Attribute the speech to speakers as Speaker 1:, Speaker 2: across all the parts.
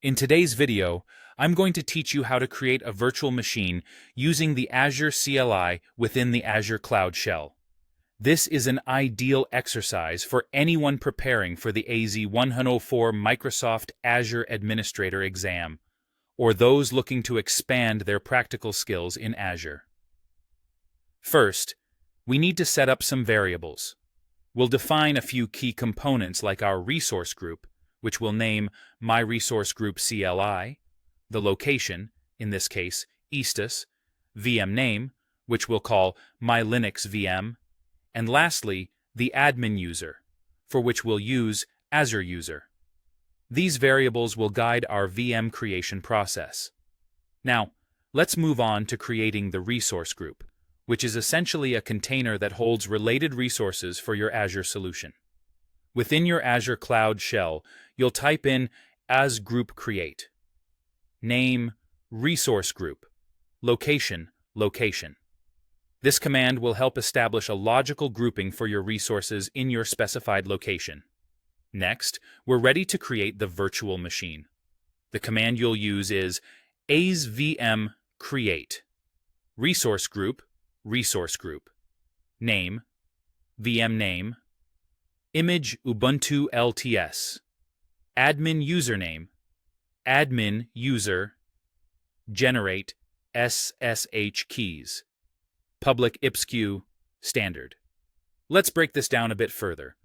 Speaker 1: In today's video, I'm going to teach you how to create a virtual machine using the Azure CLI within the Azure Cloud Shell. This is an ideal exercise for anyone preparing for the AZ-104 Microsoft Azure Administrator exam, or those looking to expand their practical skills in Azure. First, we need to set up some variables. We'll define a few key components like our resource group, which we'll name My Resource Group CLI, the location, in this case, Eastus, VM name, which we'll call My Linux VM, and lastly, the admin user, for which we'll use Azure user. These variables will guide our VM creation process. Now, let's move on to creating the resource group, which is essentially a container that holds related resources for your Azure solution. Within your Azure Cloud Shell, you'll type in as group create. Name, resource group. Location, location. This command will help establish a logical grouping for your resources in your specified location. Next, we're ready to create the virtual machine. The command you'll use is azvm create. Resource group, name, VM name, image Ubuntu LTS, admin username, admin user, generate SSH keys, public IPsQ standard. Let's break this down a bit further.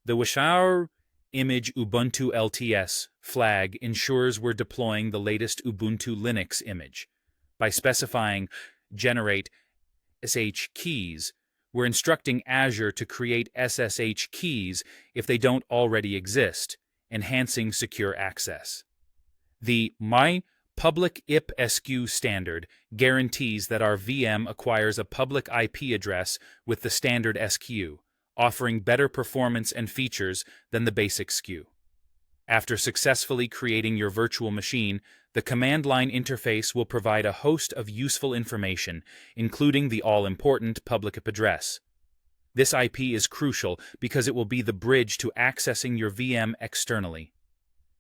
Speaker 1: The Wishar image Ubuntu LTS flag ensures we're deploying the latest Ubuntu Linux image. By specifying generate SSH keys, we're instructing Azure to create SSH keys if they don't already exist, enhancing secure access. The My Public IPsQ standard guarantees that our VM acquires a public IP address with the standard SQ, offering better performance and features than the basic SKU. After successfully creating your virtual machine, the command line interface will provide a host of useful information, including the all-important public IP address. This IP is crucial because it will be the bridge to accessing your VM externally.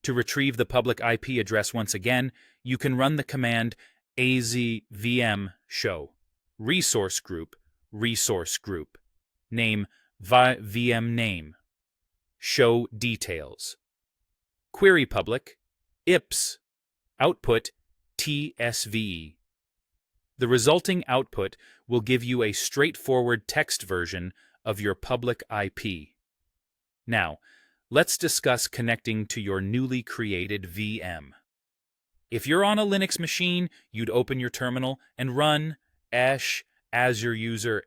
Speaker 1: To retrieve the public IP address once again, you can run the command azvm show resource group, name VM name, show details, query public, IPS, output TSVE. The resulting output will give you a straightforward text version of your public IP. Now, let's discuss connecting to your newly created VM. If you're on a Linux machine, you'd open your terminal and run Azure user.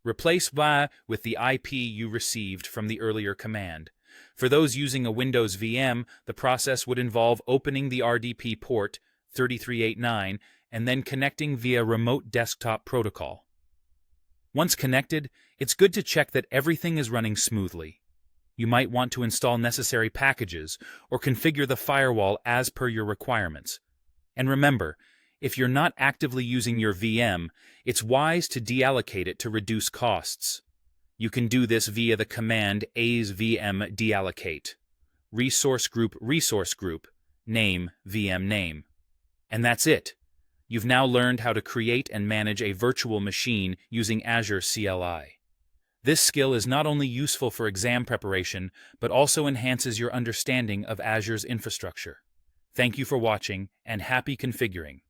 Speaker 1: Replace va with the IP you received from the earlier command. For those using a Windows VM, the process would involve opening the RDP port 3389 and then connecting via remote desktop protocol. Once connected, it's good to check that everything is running smoothly. You might want to install necessary packages or configure the firewall as per your requirements. And remember, if you're not actively using your VM, it's wise to deallocate it to reduce costs. You can do this via the command azvm deallocate, resource group, name VM name. And that's it. You've now learned how to create and manage a virtual machine using Azure CLI. This skill is not only useful for exam preparation, but also enhances your understanding of Azure's infrastructure. Thank you for watching, and happy configuring.